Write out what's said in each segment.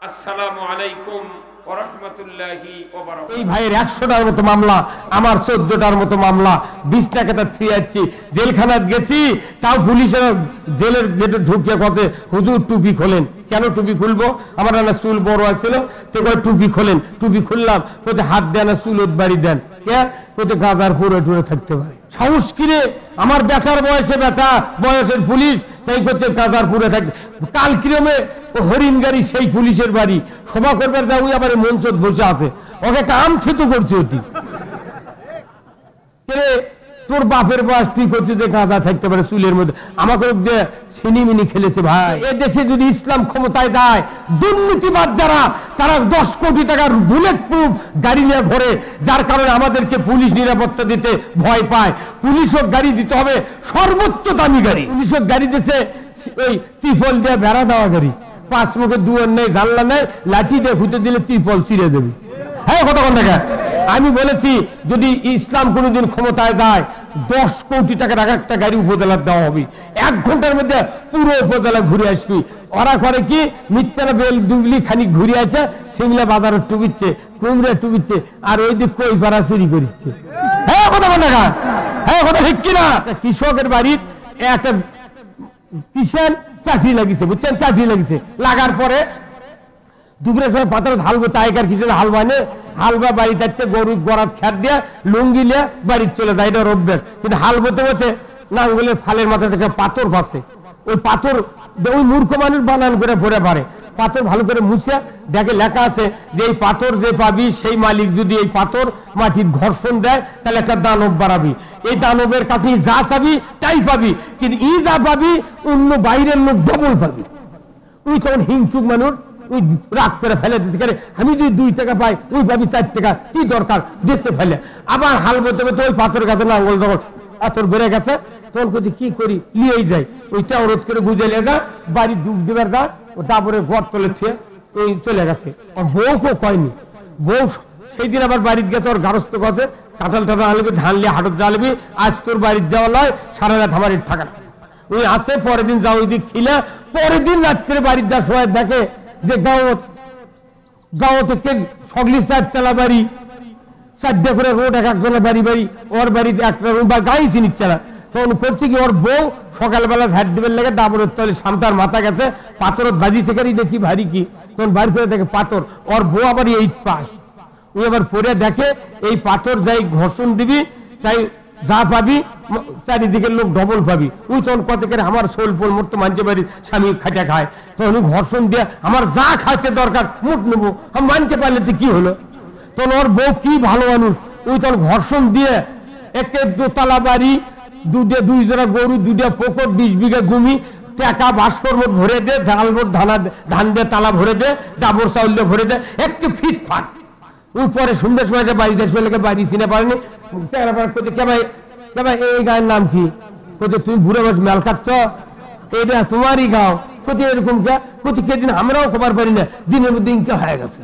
আসসালামু আলাইকুম ওয়া রাহমাতুল্লাহি ওয়া বারাকাতুহু। এই ভাইয়ের 100টার মতো মামলা, আমার 14টার মতো মামলা, 20 টাকাটা থিয়াচ্ছি, জেলখানায় গেছি, তাও পুলিশের জেলের গেটে ঢুকে কথা, হুজুর টুপি খোলেন। কেন টুপি খুলবো? আমার না চুল বড় আছিল, তো টুপি খোলেন। টুপি খুললাম, কোথায় হাত দেন না চুল বাড়ি দেন, কে কোথায় গাঁজার পুরো টুরে থাকতে পারে। সাহস কিরে, আমার বেটার বয়সে বেটা, বয়সের পুলিশ, তাই করতে গাঁজার পুরে থাকতে। কাল কিরমে হরিণ গাড়ি সেই পুলিশের বাড়ি সভা করবার যা, ওই আবার মঞ্চ বসে আছে, ওকে একটা আম থিতু করছে। অতি তোর বাপের বয়স তুই করছিস যে গাঁজা থাকতে পারে চুলের মধ্যে, আমাকে সিনিমিনি খেলেছে। ভাই, এ দেশে যদি ইসলাম ক্ষমতায় দেয়, দুর্নীতিবাদ যারা, তারা 10 কোটি টাকার বুলেট প্রুফ গাড়ি নিয়ে ঘোরে, যার কারণে আমাদেরকে পুলিশ নিরাপত্তা দিতে ভয় পায়। পুলিশও গাড়ি দিতে হবে সর্বোচ্চ দামি গাড়ি। পুলিশও গাড়ি দিচ্ছে ওই ত্রিপল দিয়ে বেড়া দেওয়া গাড়ি, 5 মুখে দুয়ার নেই, জানলা নেই, লাঠি দিয়ে ঘুরতে দিলে ত্রিপল ছিঁড়ে দেবে। হ্যাঁ, কতক্ষণ টাকা আমি বলেছি, যদি ইসলাম কোনোদিন ক্ষমতায় যায়, 10 কোটি টাকার একটা গাড়ি উপজেলার দেওয়া হবে। 1 ঘন্টার মধ্যে পুরো উপজেলা ঘুরে আসবি। ওরা করে কি, মিথ্যারা বেল ডুবলি খানিক ঘুরে আছে, সিংলা বাজারে টুবিচ্ছে, কুমড়ে টুবিচ্ছে, আর ওই দিক কই পাড়া চুরি করিচ্ছে। হ্যাঁ, কতক্ষণ টাকা, হ্যাঁ কথা ঠিক কিনা? কৃষকের বাড়ির একটা কিষান চাকরি লাগিয়েছে, বুঝছেন, চাকরি লাগিয়েছে, লাগার পরে দুপুরের সময় পাতার হালবো, তাইকার কিছু হালবা নে, হালবা বাড়ি যাচ্ছে, গরু গড়াত খ্যাত দিয়ে লুঙ্গি নিয়ে বাড়ি চলে যায়, এটা রব্বের। কিন্তু হাল বতে বসে নাঙ্গলের ফালের মাথা থেকে পাথর ফাঁসে, ওই পাথর ওই মূর্খ মানুষ বানান করে ভরে পারে। পাথর ভালো করে মুছে দেখে, লেখা আছে যে এই পাথর যে পাবি, সেই মালিক যদি এই পাথর মাটির ঘর্ষণ দেয়, তাহলে একটা দানব বাড়াবি। এই দানবের কাছে যা চাবি তাই পাবি, কিন্তু ই যা পাবি অন্য বাইরের লোক ডবল পাবি। ওই তখন হিংসুক মানুষ ওই রাগ করে ফেলে দিতে পারে, আমি যদি 2 টাকা পাই, ওই ভাবি 4 টাকা, কি দরকার, দেশে ফেলে। আবার হাল বলতে বলতে ওই পাথরের কাছে নাঙ্গল যখন পাথর বেড়ে গেছে, তখন কোথায় কি করি, নিয়েই যাই, ওইটা রোধ করে বুঝে লেগা বাড়ি ডুব দেবার গা, ও তারপরে ঘর তোলে ছুঁয়ে ওই চলে গেছে। আর বউ কেউ কয়নি, বউ সেই দিন আবার বাড়িতে গেছে, ওর গারস্থ গেছে, কাঁঠাল টাটা আনবি, ধান লিয়ে হাটত জ্বালবি, আজ তোর বাড়ির যাওয়া নয়, সারা রাত আমার থাকা না। ওই আসে, পরের দিন যাও, ওই দিক খিলে, পরের দিন রাত্রে বাড়ির যাওয়ার সময় দেখে যে গাঁও থেকে সগলি 4 তলা বাড়ি, 4 করে রোড, এক একজনের বাড়ি বাড়ি, ওর বাড়িতে একটা রুম বা গাড়ি চিনিচ্ছে না। তখন করছে কি, ওর বউ সকালবেলা ঝাড় দেবের লেগে ডাবরের তলে সামটার মাথা গেছে, পাথরের বাজিছে, কারি দেখি ভারী কি, তখন বাড়ি করে দেখে পাথর। ওর বউ আবার 8 পাস, ওই আবার পরে দেখে এই পাথর যাই ঘর্ষণ দিবি, তাই যা পাবি চারিদিকের লোক ডবল পাবি। ওই তখন কত করে আমার সোল পোল মরতো মানছে বাড়ির স্বামী খাটা খায়, তখন ঘর্ষণ দিয়ে আমার যা খাইতে দরকার মুঠ নেবো, আমি মানতে পারলে তো কি হলো। তখন ওর বউ কি ভালো মানুষ, ওই তখন ঘর্ষণ দিয়ে একে 2 তলা বাড়ি, 2 জোড়া গরু, 2টা পুকুর, 20 বিঘা জমি, টাকা ভাস্কর মোট ভরে দে, ধান দিয়ে তালা ভরে দে, ডাবর চাউল দিয়ে ভরে দে, একটু ফিটফাট। ওই পরে সন্ধ্যের সময় বাড়ি দেশ পেলে বাড়ি চিনে পারেনি, এই গায়ের নাম কি, কোথায় তুমি বুড়ে বস মেল খাচ্ছ, এটা তোমারই গাও, কোথায় এরকম কে, কোথায় কেদিন আমরাও খবর পারি না, দিনের মধ্যে ইনকা হয়ে গেছে।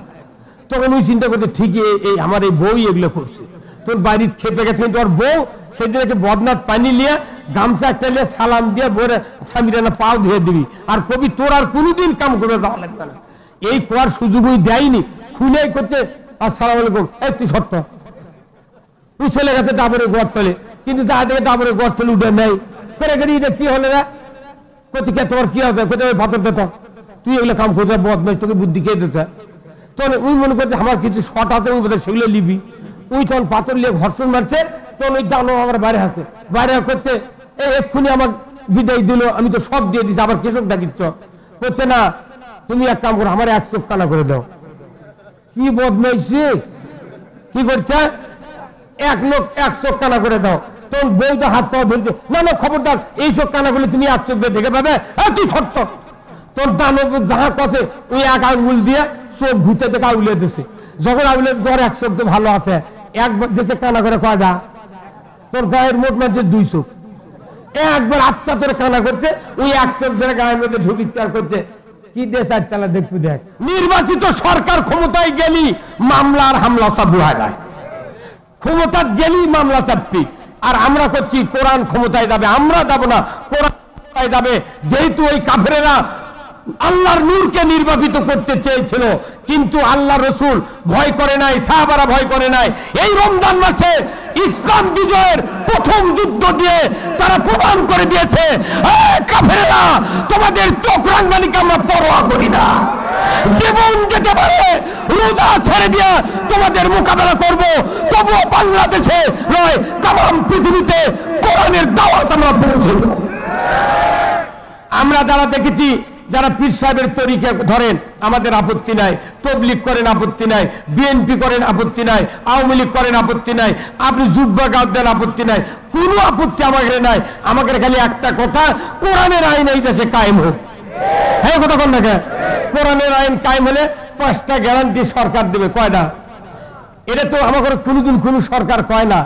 তখন ওই চিন্তা করতে, ঠিকই এই আমার এই বই এগুলো করছে। তোর বাড়ির খেপে গেছে, তোর বউ সেদিন একটা বদনাথ পানি নিয়ে গামছা একটা নিয়ে সালাম দিয়ে ভরে স্বামীরা না পাও ধুয়ে দিবি, আর কবি তোর আর কোনোদিন কাম করে যাওয়া লাগবে না। এই করার সুযোগই দেয়নি, খুলে করতে, আসসালাম আলাইকুম, এই তুই সত্য, তুই চলে গেছে ডাবরে গড় তলে, কিন্তু যা দেখে ডাবরে গড় তলে উঠে নেই করে গেলি, এটা কি হলে না, কোথায় কে তোমার কি হবে, কোথায় পাথর দিত, তুই এগুলো কাম করতে বদমাইশ, তোকে বুদ্ধি খেয়ে দিচ্ছে। তখন ওই মনে করছে আমার কিছু শট আছে, ওই বোধহয় সেগুলো লিবি। ওই তখন পাথর নিয়ে ঘর্ষণ মারছে, তখন ওই দানো আমার বাইরে আছে, বাইরে করছে, এই এক্ষুনি আমার বিদায় দিল, আমি তো সব দিয়ে দিচ্ছি, আবার কৃষক ডাকিচ্ছ, করছে না, তুমি এক কাম করো, আমার 1 চোখ কানা করে দাও। কি বদমাইশি, কি করছে, 1 লোক 1 চোখ কানা করে দাও। তখন বউটা হাত পাওয়া ধরছে, না না খবরদার, এই চোখ কানা করলে তুমি 1 চোখ দিয়ে দেখে পাবে, তুই সত্য। তোর দানব যাহা কথা, ওই 1 আঙ্গুল দিয়ে চোখ ঘুরতে দেখে আউলে দিছে। যখন আউলে জ্বর 1 চোখ তো ভালো আছে, একবার দেশে কানা করে কয়টা, তোর গায়ের মোট মাঝে 2 চোখ, একবার আত্মা তোর কানা করছে, ওই 1 চোখ ধরে গায়ের মধ্যে ঢুকিচ্চার করছে। কি দেশ আটটালা দেখবি, দেখ নির্বাচিত সরকার ক্ষমতায় গেলি মামলার হামলা চাপু হয়ে যায়, ক্ষমতা গেলি মামলা চাপি। আর আমরা করছি কোরআন ক্ষমতায় যাবে, আমরা যাব না, কোরআন ক্ষমতায় যাবে। যেহেতু ওই কাফেরেরা আল্লাহর নূরকে নির্বাপিত করতে চেয়েছিল, কিন্তু আল্লাহ রসুল ভয় করে নাই, সাহাবারা ভয় করে নাই। এই রমজান মাসে ইসলাম বিজয়ের প্রথম যুদ্ধ দিয়ে তারা প্রমাণ করে দিয়েছে, কাফেরেরা তোমাদের চোখ রাঙানিকে আমরা পরোয়া করি না, জীবন যেতে পারে রোজা ছেড়ে দিয়ে তোমাদের মোকাবেলা করব, তবুও বাংলাদেশে নয় তাম পৃথিবীতে কোরআনের দাওয়াত আমরা পৌঁছে দেব। আমরা যারা দেখেছি, যারা পীর সাহেবের তরিকা ধরেন আমাদের আপত্তি নাই, তবলিগ করেন আপত্তি নাই, বিএনপি করেন আপত্তি নাই, আওয়ামী লীগ করেন আপত্তি নাই, আপনি যুব্বা গাঁও দেন আপত্তি নাই, কোনো আপত্তি আমাদের নাই। আমাদের খালি একটা কথা, কোরআনের আইন এই দেশে কায়েম হোক। হ্যাঁ, কথা কোন না, কোরআনের আইন কায়েম হলে 5টা গ্যারান্টি সরকার দেবে। কয়টা? এটা তো আমাদের কোনোদিন কোন সরকার কয় না।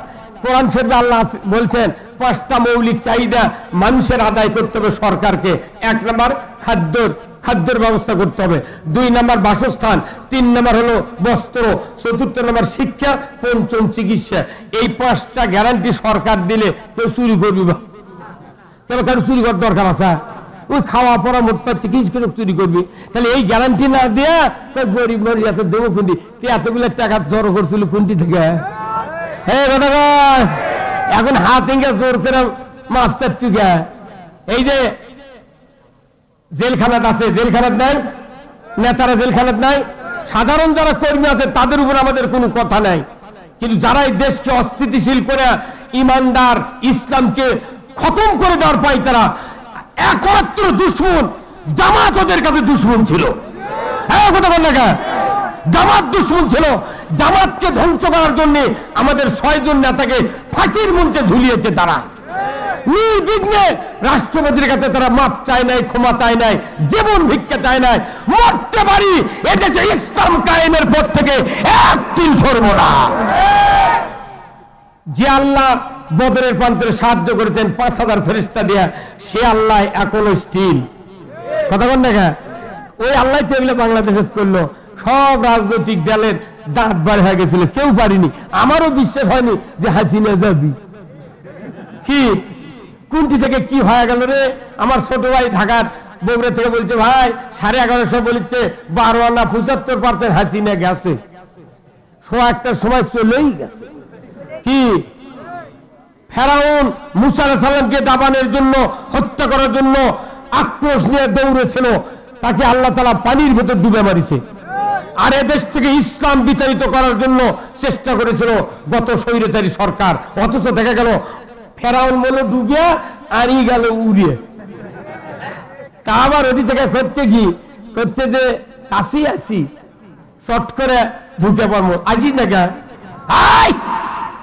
কোরআন শরীফে আল্লাহ বলছেন 5টা মৌলিক চাহিদা মানুষের আদায় করতে হবে সরকারকে। 1 নম্বর খাদ্যের ব্যবস্থা করতে হবে, 2 নম্বর বাসস্থান, 3 নম্বর হলো বস্ত্র, 4 নম্বর শিক্ষা, 5 চিকিৎসা। এই 5টা গ্যারান্টি সরকার দিলে কেউ চুরি করবি বা কেন চুরি করার দরকার আছে? ওই খাওয়া পড়া মোট পাচ্ছে কিছু করে চুরি করবি। তাহলে এই গ্যারান্টি না দেয়া গরিব মরিয়া তো দেবো কোনটি? এতগুলো টাকা জড়ো করছিল কোনটি থেকে? হ্যাঁ কথা কয়, এখন হাত এঙ্গে জোর করে মাছ চাচ্ছি গে। এই যে জেলখানাত আছে, জেলখানাত নাই, নেতারা জেলখানাত নাই, সাধারণ যারা কর্মী আছে তাদের উপর আমাদের কোনো কথা নাই। কিন্তু যারা এই দেশকে অস্থিতিশীল করে ইমানদার ইসলামকে খতম করে দেওয়ার পাই, তারা একমাত্র দুশ্মন জামাত ওদের কাছে দুশ্মন ছিল। হ্যাঁ কথা বল না, জামাত দুশ্মন ছিল। জামাতকে ধ্বংস করার জন্য আমাদের 6 জন নেতাকে ফাঁসির মঞ্চে ঝুলিয়েছে তারা। নির্বিঘ্নে রাষ্ট্রপতির কাছে তারা মাপ চায় নাই, ক্ষমা চায় নাই, জীবন ভিক্ষা চায় নাই। মরতে পারি, এদেশে ইসলাম কায়েমের পর থেকে 1 তিল সরব না। যে আল্লাহ বদরের প্রান্তরে সাহায্য করেছেন 5000 ফেরেশতা দিয়া, সে আল্লাহ এখনো স্থির। কথা বল না, ওই আল্লাহ তো এগুলো বাংলাদেশে করলো। সব রাজনৈতিক দলের দাঁত বার হয়ে গেছিল, কেউ পারিনি। আমারও বিশ্বাস হয়নি যে হাসিনা যাবি। কি কোনটি থেকে কি হয়ে গেল রে? আমার ছোট ভাই ঢাকার বগুড়া থেকে বলছে, ভাই 11:30 বলছে 12 আনা 75% হাসিনা গেছে। 1টার সময় চলেই গেছে। কি ফেরাউন মুসা আলাইহিস সালামকে দাবানের জন্য, হত্যা করার জন্য আক্রোশ নিয়ে দৌড়েছিল, তাকে আল্লাহ তাআলা পানির ভেতর ডুবে মারিছে। আর এদেশ থেকে ইসলাম বিতাড়িত করার জন্য চেষ্টা করেছিল গত স্বৈরাচারী সরকার। অথচ দেখা গেল ফেরাউন বলে ডুবিয়া আরই গেল উড়িয়ে। তা আবার ওই থেকে করছে কি, করছে যে আসি শর্ট করে ঢুকে পারবো। আজি না গা,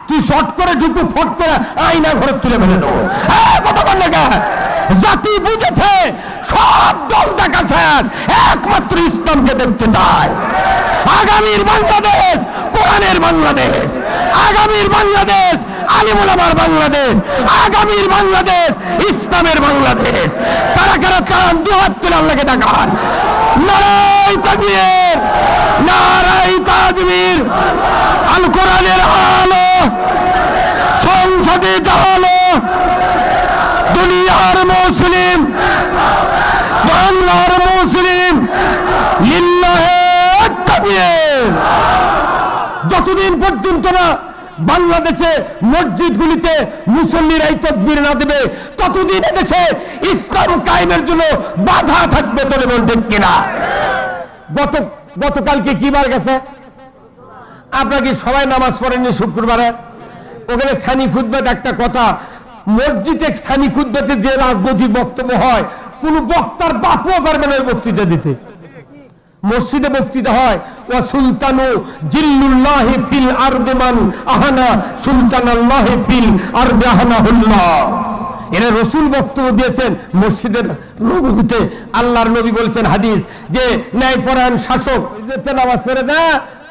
তুই শর্ট করে ঢুকু, ফট করে আইনা ঘরে তুলে ফেলে দেবো। কতক্ষণ না জাতি বুঝেছে, সব দল দেখাচ্ছে, একমাত্র ইসলামকে দেখতে চায়। আগামীর বাংলাদেশ কোরআনের বাংলাদেশ, আগামীর বাংলাদেশ আলিম ওলামার বাংলাদেশ, আগামীর বাংলাদেশ ইসলামের বাংলাদেশ। কারা কারা কান দুহাত তুলে আল্লাহকে দেখান। নারায়ে তাকবীর, নারায়ে তাকবীর। আল কোরআনের আলো সংসদে জালো, দুনিয়ার মুসলিম, বাংলার মুসলিম, লিল্লাহে তাকবীর। যতদিন পর্যন্ত না বাংলাদেশে মসজিদগুলিতে মুসল্লিরাই তাকবীর না দেবে, ততদিন এদেশে ইসলাম কায়েমের জন্য বাধা থাকবে। তোরে বলতে কিনা? গতকালকে কি বার গেছে? আপনারা কি সবাই নামাজ পড়েননি শুক্রবারে? ওখানে সানি খুতবাতে একটা কথা, মসজিদে সানি খুতবাতে যে রাজনৈতিক বক্তব্য হয়, কোন বক্তার বাপও পারবে না বক্তৃতা দিতে। মসজিদে বক্তৃতা হয়, ওয়া সুলতানু জিল্লুল্লাহি ফিল আরদি মান আহানা সুলতানাল্লাহি ফিল আরদি আহানাহুল্লাহ। এরা রাসূল বক্তব্য দিয়েছেন মসজিদের নববীতে। আল্লাহর নবী বলেছেন হাদিস, যে ন্যায়পরায়ণ শাসক নামাজ পড়ে না,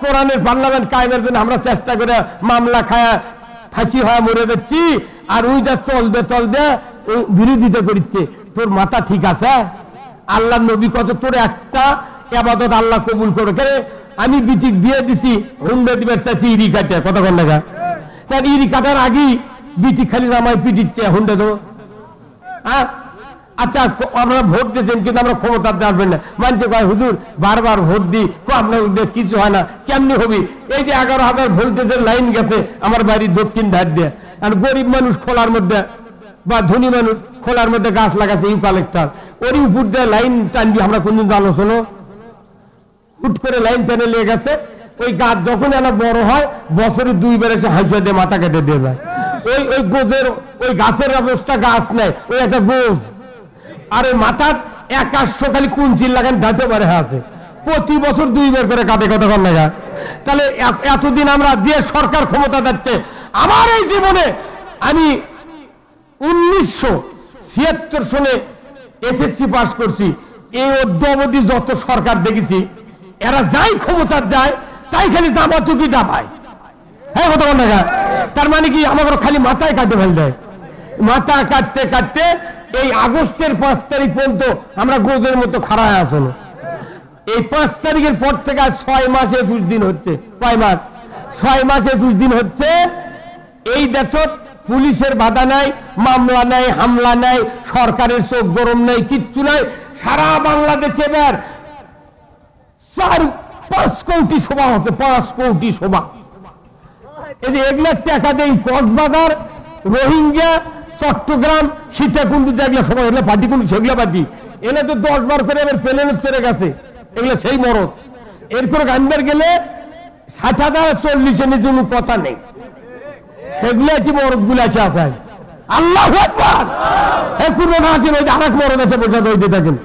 কোরআনের পার্লামেন্ট কায়েমের জন্য আমরা চেষ্টা করে মামলা খায়া ফাঁসি হয়ে মরে যাচ্ছি, আর ওই যা তল দে বিরোধিতা করছে। তোর মাথা ঠিক আছে? আল্লাহ নবী কত তোর একটা ইবাদত আল্লাহ কবুল করে। কেন আমি বিটিক বিয়ে দিছি, হুন্ডা দিবার চাইছি ইরি কাটে। কতক্ষণ লাগা ইরি কাটার আগেই বিটি খালি নামায় পিটিচ্ছে হুন্ডা দেবো। আচ্ছা আমরা ভোট দিয়েছেন কিন্তু আমরা ক্ষমতাতে আসবেন না, মানছে কয় হুজুর বারবার ভোট দিই আপনার কিছু হয় না, কেমনি হবি? এই যে 11,000 ভোল্টেজের লাইন গেছে আমার বাড়ির দক্ষিণ ধার দিয়ে, আর গরিব মানুষ খোলার মধ্যে বা ধনী মানুষ খোলার মধ্যে গাছ লাগাচ্ছে ইউকালেক্টার, ওরই উপর দিয়ে লাইন টানবি, আমরা কোনদিন জানো শোনো? হুট করে লাইন টেনে লেগে গেছে, ওই গাছ যখন এলা বড় হয় বছরে 2 বার এসে হাসিয়ে দিয়ে মাথা কেটে দিয়ে যায়। ওই ওই গোজের ওই গাছের অবস্থা, গাছ নেই, ওই একটা গোজ, আর ওই মাথার 1-800 খালি কুঞ্চিল লাগান দাঁতে পারে আছে, প্রতি বছর 2 বার করে কাটে কত কম লাগা। তাহলে এতদিন আমরা যে সরকার ক্ষমতা যাচ্ছে, আমার এই জীবনে আমি 1976 সনে এসএসসি পাস করছি, এই অদ্যাবধি যত সরকার দেখেছি এরা যাই ক্ষমতা যায় তাই খালি জামা টুপিটা পায়। হ্যাঁ কথা বল না, তার মানে কি আমাকে খালি মাথায় কাটে ফেল দেয়। মাথা কাটতে কাটতে এই আগস্টের 5 তারিখ পর্যন্ত আমরা গোদের মতো খাড়ায় আসলো। এই 5 তারিখের পর থেকে 6 মাস 21 দিন হচ্ছে, 6 মাস 21 দিন হচ্ছে এই দেশত পুলিশের বাধা নাই, মামলা নাই, হামলা নাই, সরকারের চোখ গরম নাই, কিচ্ছু নাই। সারা বাংলাদেশে এবার 4-5 কোটি সভা হচ্ছে, 5 কোটি সভা। এই যে 1 লাখ টাকা দেয় কক্সবাজার, রোহিঙ্গা, চট্টগ্রাম, সীতাকুণ্ড, এগুলো সবাই এগুলো পার্টি কোন সেগুলো পার্টি এনে তো 10 বার করে এবার প্লেনে চলে গেছে, এগুলো সেই মরদ। এরপর গানবার গেলে 60,040 এর জন্য কথা নেই, সেগুলো কি মরদ গুলো আছে আসায়। আল্লাহু আকবার, এই পুরোনো আছে, ওই যে আরেক মরদ আছে বোঝা, ওই যে দেখেন,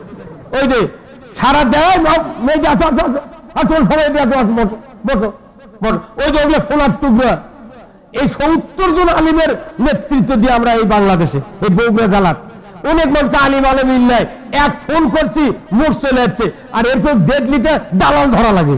ওই যে সারা দেয় মেয়ে আছে, তোর সবাই বসো বসো বসো, ওই যে ওগুলো সোনার টুকরা। এই 70 জন আলিমের নেতৃত্ব দিয়ে আমরা এই বাংলাদেশে এই বগুড়া জেলার অনেক মানুষকে আলিম আলেম নাই, এক ফোন করছি মোট চলে যাচ্ছে, আর এরপর ডেট নিতে দালাল ধরা লাগে।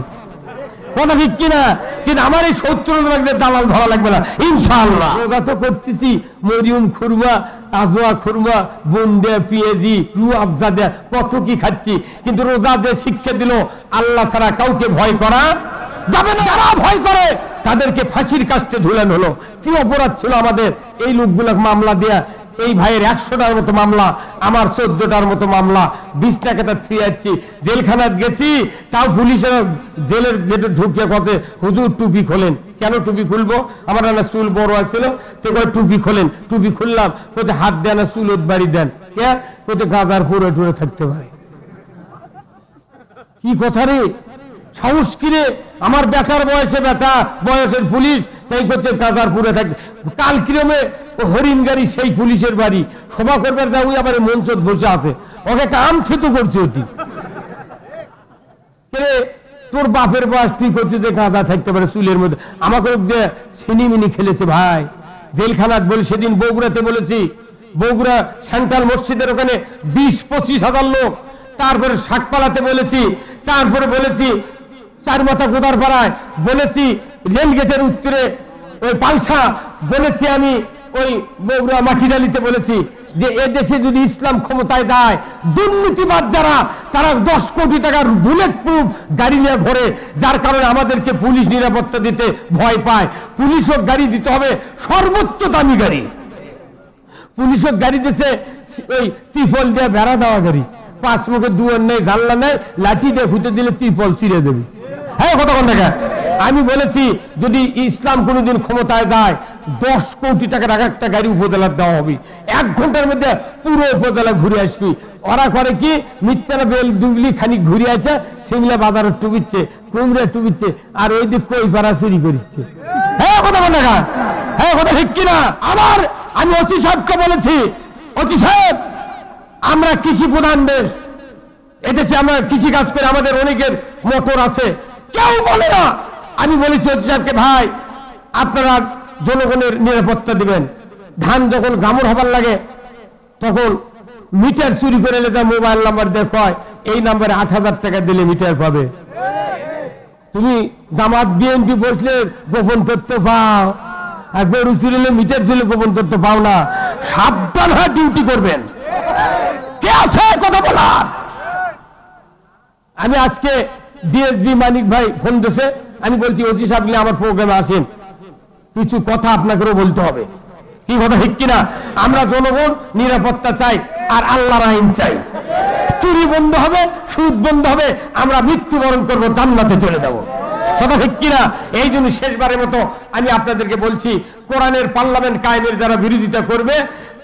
কথা ঠিক কিনা? কিন্তু আমার এই 70 জন দালাল ধরা লাগবে না ইনশাআল্লাহ। রোজা তো করতেছি, মরিয়ম খুরমা, আজওয়া খুরমা, বুন্দে, পিএজি, রু আফজা দেয়া কত কি খাচ্ছি, কিন্তু রোজা যে শিক্ষা দিল আল্লাহ ছাড়া কাউকে ভয় করা যাবে না। যারা ভয় করে তাদেরকে ফাঁসির কাস্তে ঝুলানো হলো। কি অপরাধ ছিল আমাদের এই লোকগুলোকে মামলা দেয়া? এই ভাইয়ের 100টার মতো মামলা, আমার 14টার মতো মামলা, 20 টাকাটা ছুঁয়ে যাচ্ছি, জেলখানায় গেছি, তাও পুলিশের জেলের গেটে ঢুকে কথা হুজুর টুপি খোলেন। কেন টুপি খুলবো? আমার না চুল বড় আছিল, তো টুপি খোলেন। টুপি খুললাম, কোথায় হাত দেন, চুল বাড়ি দেন, কে কোথায় গাজার পুরে টুরে থাকতে পারে। কি কথা রে, সাহস কিরে? আমার বেটার বয়সে বেটা বয়সের পুলিশ, তাই করতে কাজারপুরে থাকে। কাল কিরমে হরিণ গাড়ি সেই পুলিশের বাড়ি সভা করবার যা, ওই আবার মঞ্চ বসে আছে, ওকে একটা আম থিতু করছে। অতি তোর বাপের বয়স তুই করছিস যে গাঁজা থাকতে পারে চুলের মধ্যে, আমাকে সিনিমিনি খেলেছে ভাই। জেলখানাত বলি, সেদিন বগুড়াতে বলেছি, বগুড়া সেন্ট্রাল মসজিদের ওখানে 20-25 হাজার লোক। তারপরে শাকপালাতে বলেছি, তারপরে বলেছি চারমাথা গোদার পাড়ায় বলেছি, রেল গেটের উত্তরে ওই পালসা বলেছি, আমি ওই বগুড়া মাটিডালিতে বলেছি যে এ দেশে যদি ইসলাম ক্ষমতায় দেয়, দুর্নীতিবাদ যারা তারা 10 কোটি টাকার বুলেট প্রুফ গাড়ি নিয়ে ঘোরে, যার কারণে আমাদেরকে পুলিশ নিরাপত্তা দিতে ভয় পায়। পুলিশও গাড়ি দিতে হবে সর্বোচ্চ দামি গাড়ি। পুলিশও গাড়ি দিচ্ছে ওই ত্রিপল দিয়ে বেড়া দেওয়া গাড়ি, 5 মুখে দুয়ার নেই, জানলা নেই, লাঠি দিয়ে ফুটে দিলে ত্রিপল ছিঁড়ে দেবে। হ্যাঁ কথা কোন টাকা? আমি বলেছি যদি ইসলাম কোনদিন ক্ষমতায় যায়, 10 কোটি টাকার একটা গাড়ি উপজেলার দেওয়া হবে। 1 ঘন্টার মধ্যে পুরো উপজেলা ঘুরে আসবি। ওরা করে কি, মিথ্যারা বেল দুগলি খানিক ঘুরে আছে, সিমলা বাজারে টুবিচ্ছে, কুমড়ে টুবিচ্ছে, আর ওই দিক কই পাড়া চুরি করিচ্ছে। হ্যাঁ কথা কোন টাকা? হ্যাঁ কথা ঠিক কিনা? আবার আমি অতি সাহেবকে বলেছি, অতি সাহেব আমরা কৃষি প্রধান দেশ, এদেশে আমরা কৃষি কাজ করে, আমাদের অনেকের মোটর আছে, কেউ বলে না। আমি বলেছি অতি সাহেবকে, ভাই আপনারা জনগণের নিরাপত্তা দিবেন, ধান যখন গামর হবার লাগে তখন মিটার চুরি করে এলে মোবাইল নাম্বার দেখায়, এই নাম্বারে 8,000 টাকা দিলে মিটার পাবে। তুমি জামাত বিএনপি বসলে গোপন তথ্য পাও, আর গরু চুরিলে মিটার চুরি গোপন তথ্য পাও না। সাবধান হয়ে ডিউটি করবেন। কে আছে কথা বলার? আমি আজকে ডিএসবি মানিক ভাই ফোন দিয়েছে, আমি বলছি ওসি সাহেব আমার প্রোগ্রামে আসেন, কিছু কথা আপনাকেও বলতে হবে। কি কথা ঠিক কিনা? আমরা জনগণ নিরাপত্তা চাই। আর আল্লাহর আইন চাই। চুরি বন্ধ হবে, সুদ বন্ধ হবে, আমরা মৃত্যুবরণ করবো, জান্নাতে চলে যাব। কথা ঠিক কিনা? এই জন্য শেষবারের মতো আমি আপনাদেরকে বলছি, কোরআনের পার্লামেন্ট কায়েমের যারা বিরোধিতা করবে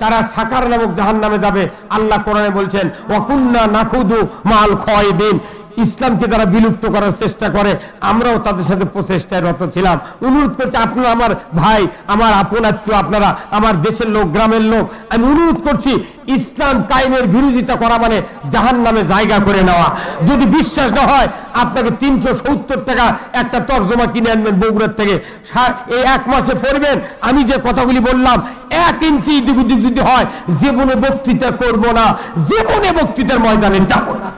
তারা সাকার নামক জাহান্নামে যাবে। আল্লাহ কোরআনে বলছেন ওয়াকুন্না নাখুদু মাল খায়দিন, ইসলামকে তারা বিলুপ্ত করার চেষ্টা করে, আমরাও তাদের সাথে প্রচেষ্টায় রত ছিলাম। অনুরোধ করছি, আপনারা আমার ভাই, আমার আপন আত্মীয়, আপনারা আমার দেশের লোক, গ্রামের লোক, আমি অনুরোধ করছি, ইসলাম কায়েমের বিরোধিতা করা মানে জাহান্নামে জায়গা করে নেওয়া। যদি বিশ্বাস না হয়, আপনাকে 370 টাকা একটা তরজমা কিনে আনবেন বগুড়ার থেকে, এই 1 মাসে পড়বেন। আমি যে কথাগুলি বললাম 1 ইঞ্চি এদিক ওদিক যদি হয়, জীবনে বক্তৃতা করব না, জীবনে বক্তৃতার ময়দানে যাব না।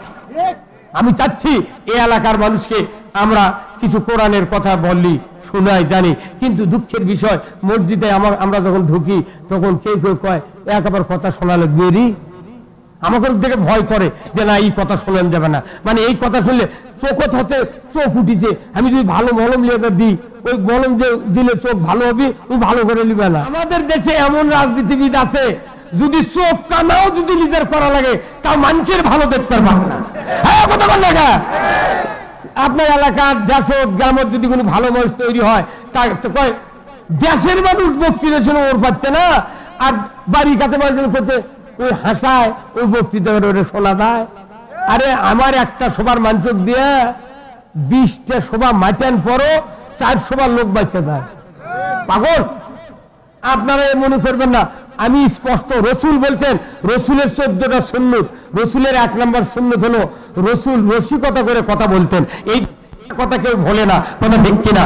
আমি চাচ্ছি এই এলাকার মানুষকে আমরা কিছু কোরআনের কথা বলি, শোনাই, জানি, কিন্তু দুঃখের বিষয় মসজিদে আমরা যখন ঢুকি তখন কেউ কেউ কয় একবার কথা শোনালে বেরি, আমাকে দেখে ভয় করে যে না, এই কথা শোনানো যাবে না। মানে এই কথা শুনলে চোখ হতে চোখ উঠিছে, আমি যদি ভালো মলম লিয়ে দিই, ওই মলম যে দিলে চোখ ভালো হবে, ওই ভালো করে নিবে না। আমাদের দেশে এমন রাজনীতিবিদ আছে, যদি চোখ কানাও যদি নিজের করা লাগে, তা মানুষের ভালো দেখতে পারবে না। কথা বল না, আপনার এলাকার দেশ গ্রামের যদি কোনো ভালো মানুষ তৈরি হয়, তা কয় দেশের মানুষ বক্তৃতা শুনে ওর পাচ্ছে না, আর বাড়ির কাছে মানুষ করতে ওই হাসায়, ওই বক্তৃতা করে ওটা শোনা যায়। আরে আমার একটা সবার মানসিক দিয়ে 20টা সভা মাচান পরও 4 সবার লোক বাঁচে যায়। পাগল আপনারা মনে করবেন না, আমি স্পষ্ট, রসুল বলছেন, রসুলের 14টা সুন্নত, রসুলের 1 নম্বর সুন্নত হলো রসুল রসিকতা করে কথা বলতেন। এই কথা কেউ ভোলে না। কথা ঠিক কিনা?